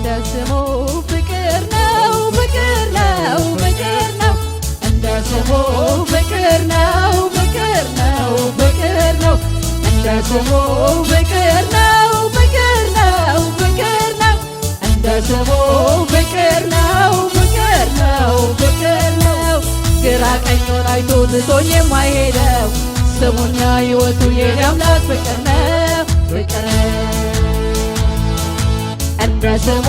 እንደ ስሙ ፍቅር ነው ፍቅር ነው ፍቅር ነው እንደ ስሙ ፍቅር ነው ፍቅር ነው ፍቅር ነው እንደ ስሙ ፍቅር ነው ፍቅር ነው ፍቅር ነው እንደ ስሙ ፍቅር ነው ፍቅር ነው ፍቅር ነው ግራ ቀኙን አይቶ ትቶኝ የማይሄደው ስሙና ሕይወቱ የኔ አምላክ ፍቅር ነው ፍቅር እንደ ስሙ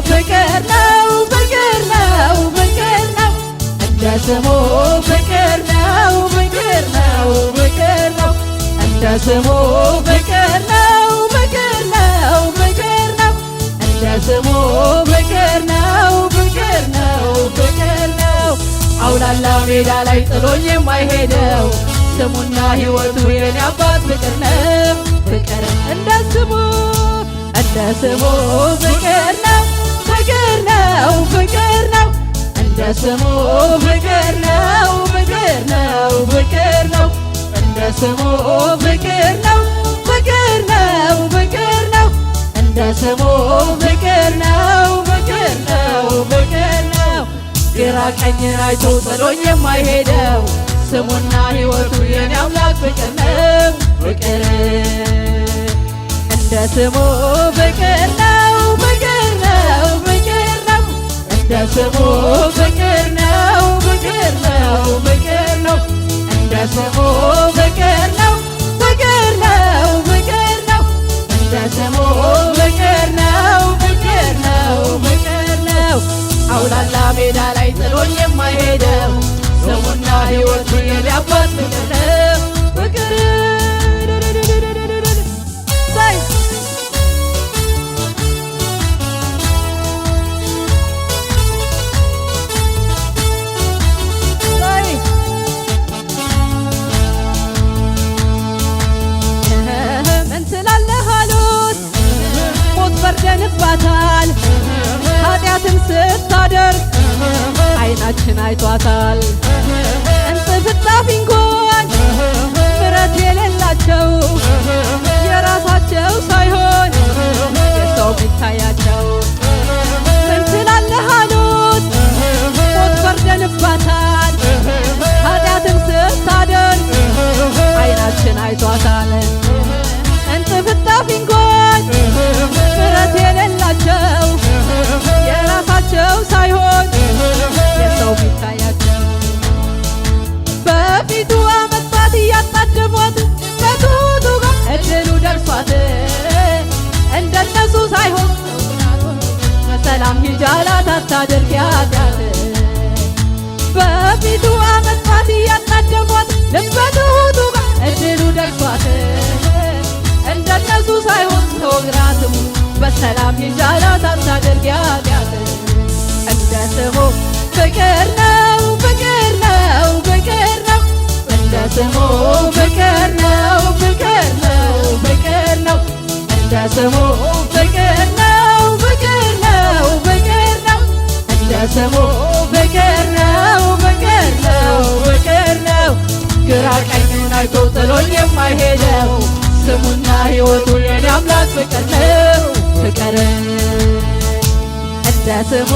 ፍቅር ነው ፍቅር ነው ፍቅር ነው እንደ ስሙ ፍቅር ነው ፍቅር ነው ፍቅር ነው እንደ ስሙ ፍቅር ነው ፍቅር ነው ፍቅር ነው እንደ ስሙ ፍቅር ነው ፍቅር ነው ፍቅር ነው አውላላ ሜዳ ላይ ጥሎኝ የማይሄደው ስሙና ሕይወቱ የኔ አባት ፍቅር ነው ፍቅር እንደ ስሙ ፍቅር ነው ፍቅር ነው ፍቅር ነው እንደ ስሙ ፍቅር ነው ፍቅር ነው ፍቅር ነው እንደ ስሙ ፍቅር ነው ፍቅር ነው ፍቅር ነው እንደ ስሙ ፍቅር ነው ፍቅር ነው ፍቅር ነው ግራ ቀኝን አይቶ ጥሎኝ የማይሄደው ስሙና ሕይወቱ የኔ አምላክ ፍቅር ነው ፍቅር እንደ ስሙ ፍቅር ነው ፍቅር ነው ፍቅር ነው እንደ ስሙ ፍቅር ነው ፍቅር ነው ፍቅር ነው እንደ ስሙ ፍቅር ነው ፍቅር ነው ፍቅር ነው እንደ ስሙ ፍቅር ነው ፍቅር ነው ፍቅር ነው አውላላ ሜዳ ላይ ጥሎኝ የማይሄደው ስሙና ሕይወቱ የኔ አባት ፍቅር ነው ፍቅር ፈርደንባታል ኃጢአትን ስታደርግ ዓይናችን አይቷታል እንጥፍጣፊ እንኳን ምሕረት የሌላቸው የራሳቸው ሳይሆን የሰው ሚታያቸው ምን ትላለህ አሉት ሞት ፈርደንባታል ኃጢአትን ስታደርግ ዓይናችን አይቷታል እንጥፍጣፊ እንኳን ምሕረት የሌላቸው የራሳቸው ሳይሆን የሰው ሚታያቸው በፊቱ አመጣት እያጣደፏት ከትሁቱ ጋር እድሉ ደርሷት እንደነሱ ሳይሆን በሰላም ሂጂ አላት አታድርጊ ኃጢአት በፊቱ አመጣት እያጣደፏት ከትሁቱ ጋር እድሉ ደርሷት እንደነሱ ሳይሆን ተወግራትሙ በሰላም ሂጂ አላት አታድርጊ ኃጢአት እንደ ስሙ ፍቅር ነው ፍቅር ነው ፍቅር ነው እንደ ስሙ ፍቅር ነው ፍቅር ነው ፍቅር ነው እንደ ስሙ ፍቅር ነው ፍቅር ነው ፍቅር ነው እንደ ስሙ ፍቅር ነው ፍቅር ነው ፍቅር ነው ግራ ቀኙን አይቶ ጥሎኝ የማይሄደው ስሙና ሕይወቱ የኔ አምላክ ፍቅር ነው ፍቅር እንደ ስሙ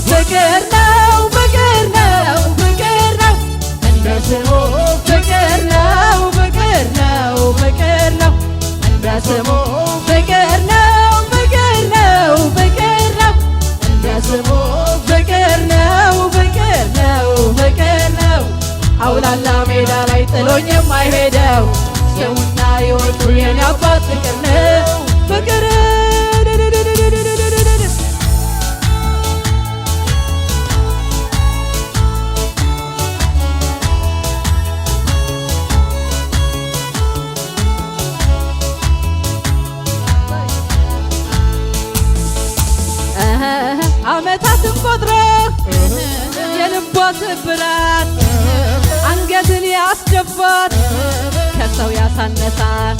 ፍቅር ነው ፍቅር ነው ፍቅር ነው እንደ ስሙ ፍቅር ነው ፍቅር ነው ፍቅር ነው እንደ ስሙ ፍቅር ነው ፍቅር ነው ፍቅር ነው እንደ ስሙ ፍቅር ነው ፍቅር ነው ፍቅር ነው አውላላ ሜዳ ላይ ጥሎኝ የማይሄደው ስሙና ሕይወቱ የኔ አባት ፍቅር ነው ፍቅር ዓመታትን ቆጥሮ የልቧ ስብራት አንገትን ያስደፋት ከሰው ያሳነሳት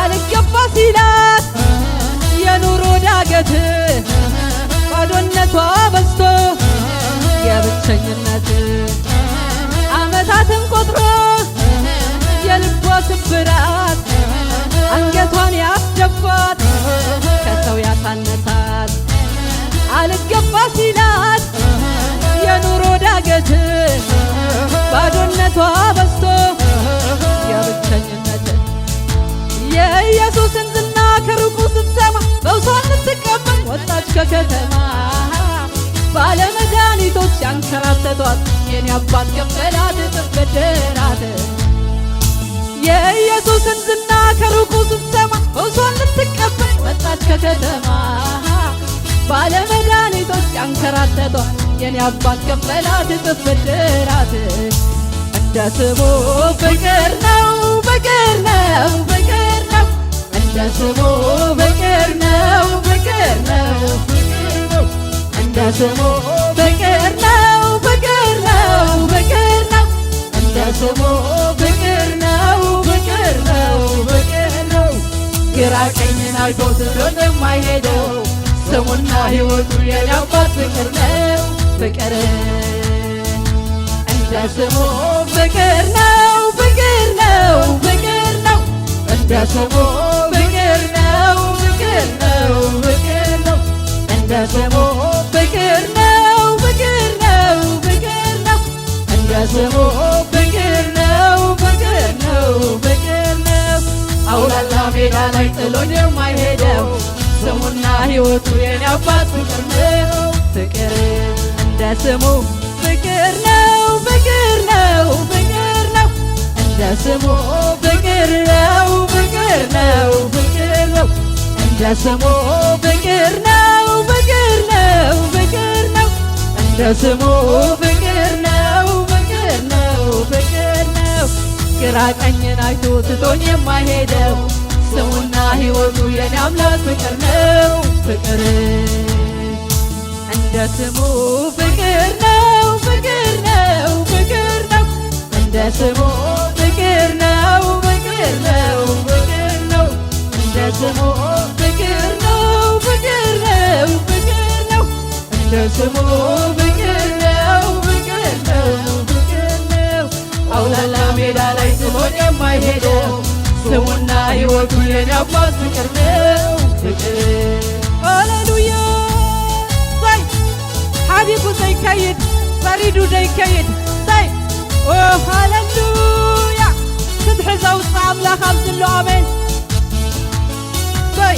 አልገባ ሲላት የኑሮ ዳገት ባዶነቷ በዝቶ የብቸኝነት ዓመታትን ቆጥሮ የልቧ ስብራት አንገቷን ያስደፋት ከሰው ያሳነሳት ከከተማ ባለመድኃኒቶች ያንከራተቷት የኔ አባት ከፈላት እጥፍ ብድራት። የኢየሱስን ዝና ከሩቁ ስትሰማ ፈውሷን ልትቀበል መጣች ከከተማ ባለመድኃኒቶች ያንከራተቷት የኔ አባት ከፈላት እጥፍ ብድራት። እንደ ስሙ ፍቅር ነው ፍቅር ነው ፍቅር ነው እንደ ስሙ ፍቅር ነው ፍቅር ነው እንደ ስሙ ፍቅር ነው ፍቅር ነው ፍቅር ነው እንደ ስሙ ፍቅር ነው ፍቅር ነው ፍቅር ነው። ግራ ቀኝን አይቶ ትቶን የማይሄደው ስሙና ሕይወቱ የኔ አባት ፍቅር ነው ፍቅር እንደ ስሙ ፍቅር ነው ፍቅር ነው ፍቅር ነው እንደ ስሙ ፍቅር ነው ፍቅር ነው ፍቅር ነው እንደ ስሙ ፍቅር ነው ፍቅር ነው ፍቅር ነው እንደ ስሙ ፍቅር ነው ፍቅር ነው ፍቅር ነው። አውላላ ሜዳ ላይ ጥሎን የማይሄደው ስሙና ሕይወቱ የኔ አባት ፍቅር ነው ፍቅር እንደ ስሙ ፍቅር ነው ፍቅር ነው ፍቅር ነው እንደ ስሙ ፍቅር ነው ፍቅር ነው ፍቅር ነው እንደ ስሙ ፍቅር ነው ፍቅር ነው ፍቅር ነው እንደ ስሙ ፍቅር ነው ፍቅር ነው ፍቅር ነው። ግራ ቀኝን አይቶ ትቶኝ የማይሄደው ስሙና ሕይወቱ የኔ አምላክ ፍቅር ነው ፍቅር እንደ ስሙ ፍቅር ነው ፍቅር ነው ፍቅር ነው እንደ ስሙ ፍቅር ነው ፍቅር ነው ፍቅር ነው እንደ ስሙ ፍቅር ነው ፍቅር ነው ፍቅር ነው እንደ ስሙ ፍቅር ነው ፍቅር ነው ፍቅር ነው። አውላላ ሜዳ ላይ ጥሎን የማይሄደው ስሙና ሕይወቱ የኔ አባት ፍቅር ነው ፍቅር ሃሌሉያ። حبيبو زي كيد فريدو زي كيد زي اوه هاللويا تدحز اوصع املاك عبدالله امين زي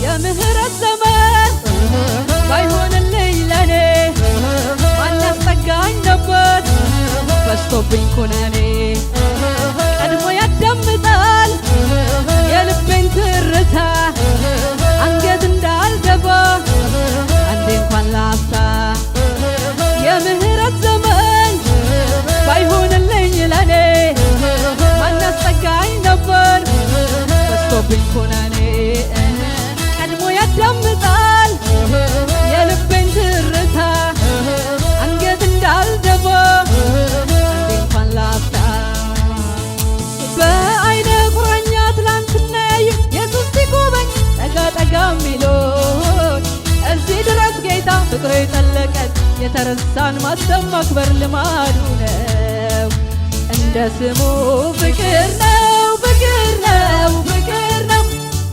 يا مهر الزمان بايهون الليلة ما الناس تقعين نبت በስቶብኝ ኩነኔ ቀድሞ ያዳምጣል የልቤን ትርታ አንገት እንዳልደፋ አንዴ እንኳን ላፍታ የምህረት ዘመን ባይሆንልኝ ለኔ ማን ያስጠጋኝ ነበር በስቶብኝ ኩነኔ ቀድሞ ያዳምጣል የልቤን ትርታ አንገት እንዳልደፋ በአይነ ቁራኛ ትላንትና ያዩ ኢየሱስ ሲጎበኝ ጠጋ ጠጋ ሚሎኝ እዚህ ድረስ ጌታ ፍቅሩ የጠለቀን የተረሳን ማሰብ ማክበር ልማዱ ነው። እንደ ስሙ ፍቅር ነው ፍቅር ነው ፍቅር ነው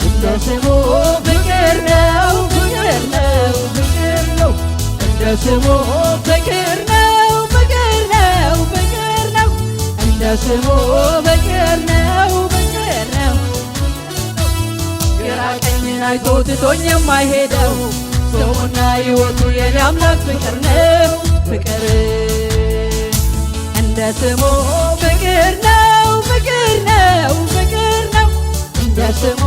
እንደ ስሙ ፍቅር ነው ፍቅር ነው ፍቅር ነው እንደ ስሙ ፍቅር ነው ፍቅር ነው ፍቅር ነው እንደ ስሙ ፍቅር ነው ፍቅር ነው። ግራ ቀኝን አይቶ ትቶኝ የማይሄደው ስሙና ሕይወቱ የኔ አምላክ ፍቅር ነው ፍቅር እንደ ስሙ ፍቅር ነው ፍቅር ነው ፍቅር ነው እንደ ስሙ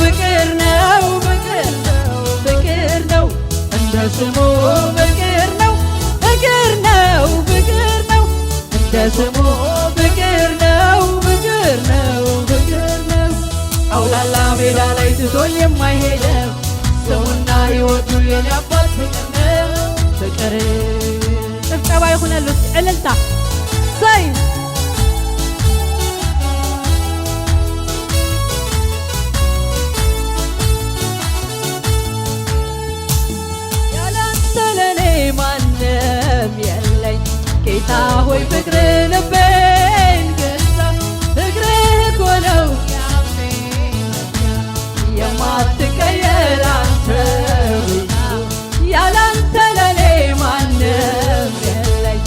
ፍቅር ነው ፍቅር ነው ፍቅር ነው እንደ ስሙ ፍቅር ነው ፍቅር ነው ፍቅር ነው እንደ ስሙ ፍቅር ነው ፍቅር ነው ፍቅር ነው። አውላላ ሜዳ ላይ ትቶኝ የማይሄደው ስሙና ሕይወቱ የኔ አባት ፍቅር ነው ፍቅር ጭብጨባ ይሁንልት እልልታ ሳይ ያላንተ ለኔ ማንም የለኝ ጌታ ሆይ ፍቅር ልቤን ገዛ ፍቅርህ እኮ ነው የማትቀየር አንተ ያላንተ ለኔ ማንም የለኝ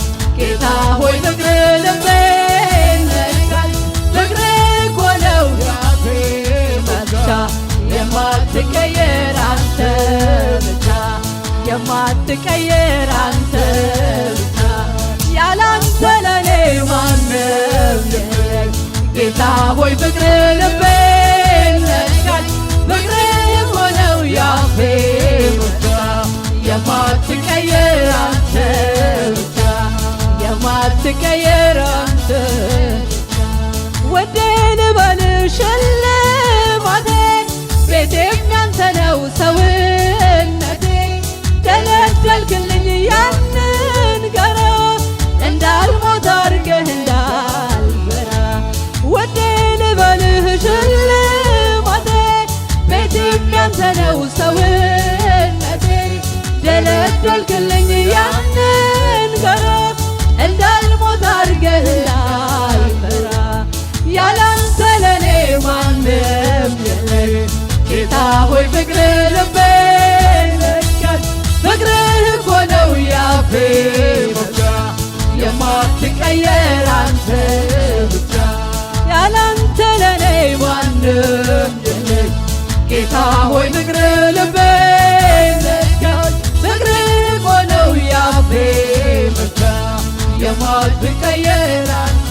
የማትቀየር አንተ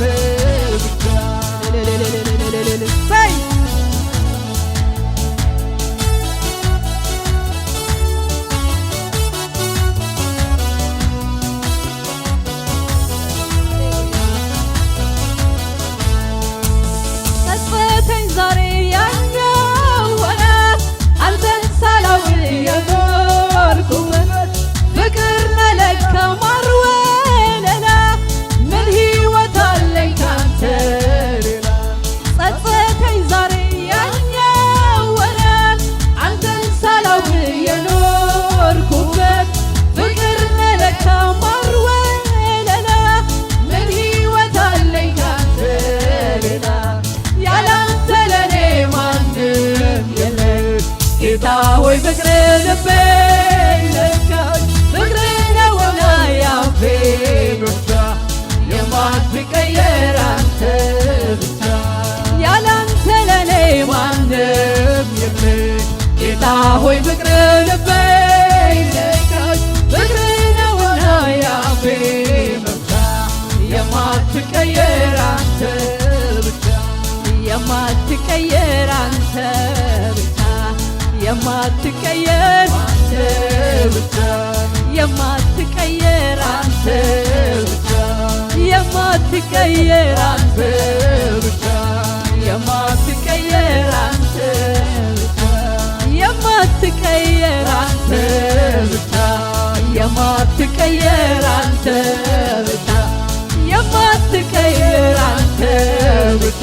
ብቻ ዛሬ ያኛው ሆነ አንተን ሳላውቅ የኖርኩበት ፍቅር ነለካ ማር ወለላ ምን ሕይወት አለኝ ካንተ ሌላ ጸጸተኝ ዛሬ ያኛው ሆነ አንተን ሳላውቅ የኖርኩበት ፍቅር ነለካ ማር ወለላ ምን ሕይወት አለኝ ካንተ ሌላ ጌታ ሆይ ፍቅር ልቤ ነካኝ ፍቅር ነውና ያፌ ብቻ የማትቀየር አንተ ብቻ ያላንተ ለኔ ማንም የለም ጌታ ሆይ ፍቅር ልቤ ነካኝ ፍቅር ነውና ያፌ ብቻ የማትቀየር አንተ ብቻ የማትቀየር አንተ ብቻ የማትቀየር አንተ ብቻ የማትቀየር አንተ ብቻ የማትቀየር አንተ ብቻ የማትቀየር አንተ ብቻ የማትቀየር አንተ ብቻ የማትቀየር አንተ ብቻ የማትቀየር አንተ ብቻ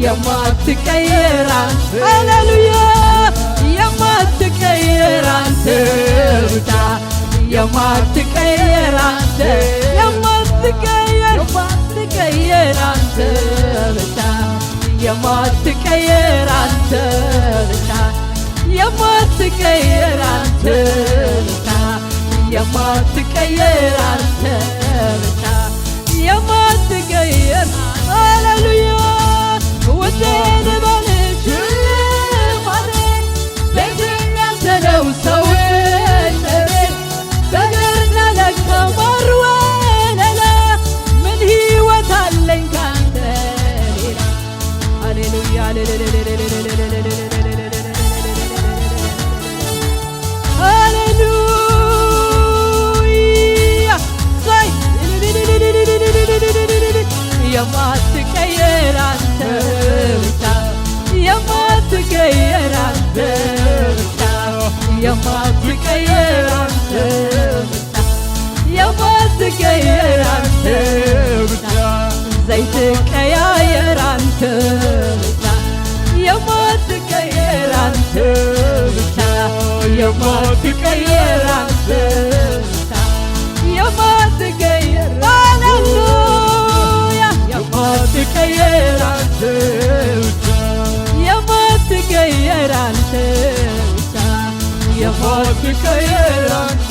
የማትቀየር አንተ ሃሌሉያ የማትቀየር አንተ ብቻ የማትቀየር አንተ የማትቀየር አንተ ብቻ የማትቀየር አንተ ብቻ የማትቀየር አንተ ብቻ የማትቀየር አንተ ብቻ የማትቀየር ሃሌሉያ ውዴን ባልሽ ማድረግ ቤትም ያንተ ነው ሰውነቴ በግርና ለካ ማር ወለላ ምን ሕይወት አለኝ ካንተ ሌላ ሃሌሉያ የማትቀየር አንተ ብቻ የማትቀየር አንተ ብቻ የማትቀየር አንተ ብቻ የማትቀየር አንተ ብቻ ዘይት ቀያየር አንተ ብቻ የማትቀየር አንተ ብቻ የማትቀየር አንተ ብቻ የማትቀየር ሃሌሉያ የማትቀየር አንተ ብቻ የማትቀየር አንተ ብቻ የማትቀየር አንተ